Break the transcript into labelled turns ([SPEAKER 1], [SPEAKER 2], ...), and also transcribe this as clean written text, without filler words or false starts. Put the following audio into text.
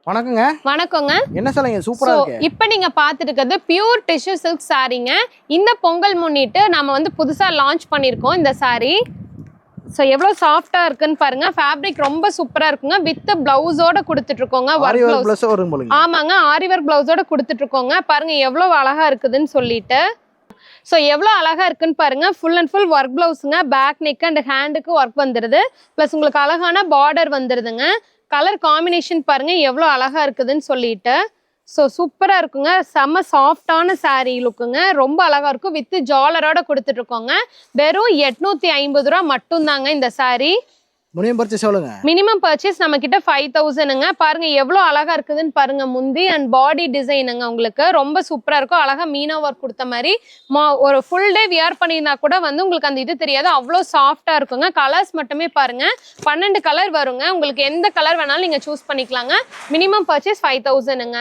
[SPEAKER 1] வணக்கங்க.
[SPEAKER 2] வணக்கங்க.
[SPEAKER 1] என்ன சொல்லுங்க, சூப்பரா இருக்கு.
[SPEAKER 2] இப்போ நீங்க பார்த்துட்டு இருக்கிறது பியூர் டிஷ்யூ சில்க் சாரீங்க. இந்த பொங்கல் முன்னிட்டு நாம வந்து புதுசா லான்ச் பண்ணிருக்கோம் இந்த சாரி. சோ எவ்வளவு சாஃப்ட்டா இருக்குன்னு பாருங்க. ஃபேப்ரிக் ரொம்ப சூப்பரா இருக்குங்க. வித் பிளவுஸோட கொடுத்துட்டு இருக்கோங்க.
[SPEAKER 1] வர்க் பிளவுஸ் வரும் போலங்க.
[SPEAKER 2] ஆமாங்க, ஆரி வர்க் பிளவுஸோட கொடுத்துட்டு இருக்கோங்க. பாருங்க எவ்வளவு அழகா இருக்குதுன்னு சொல்லிட்டு. ஸோ எவ்வளோ அழகா இருக்குன்னு பாருங்க. ஃபுல் அண்ட் ஃபுல் ஒர்க் பிளவுஸுங்க. பேக் நெக் அண்ட் ஹேண்டுக்கு ஒர்க் வந்துடுது. ப்ளஸ் உங்களுக்கு அழகான பார்டர் வந்துடுதுங்க. கலர் காம்பினேஷன் பாருங்க எவ்வளோ அழகா இருக்குதுன்னு சொல்லிட்டு. ஸோ சூப்பராக இருக்குங்க. செம்ம சாஃப்டான சாரீ லுக்குங்க. ரொம்ப அழகா இருக்கும். வித் ஜாலரோட கொடுத்துட்டு இருக்கோங்க. வெறும் 850 ரூபா மட்டும்தாங்க இந்த சாரீ.
[SPEAKER 1] மினிமம் பர்ச்சேஸ் எவ்வளவுங்க? மினிமம்
[SPEAKER 2] பர்ச்சேஸ் நம்ம கிட்ட 5000ங்க. பாருங்க எவ்வளவு அழகா இருக்குதுன்னு பாருங்க. முந்தி அண்ட் பாடி டிசைனுங்க. உங்களுக்கு ரொம்ப சூப்பரா இருக்கும். அழகா மீனா ஒர்க் கொடுத்த மாதிரி ஒரு ஃபுல் டே வியர் பண்ணியிருந்தா கூட வந்து உங்களுக்கு அந்த இது தெரியாது. அவ்வளோ சாஃப்டா இருக்குங்க. கலர்ஸ் மட்டுமே பாருங்க 12 கலர் வருங்க. உங்களுக்கு எந்த கலர் வேணாலும் நீங்க சூஸ் பண்ணிக்கலாங்க. Minimum purchase 5000ங்க.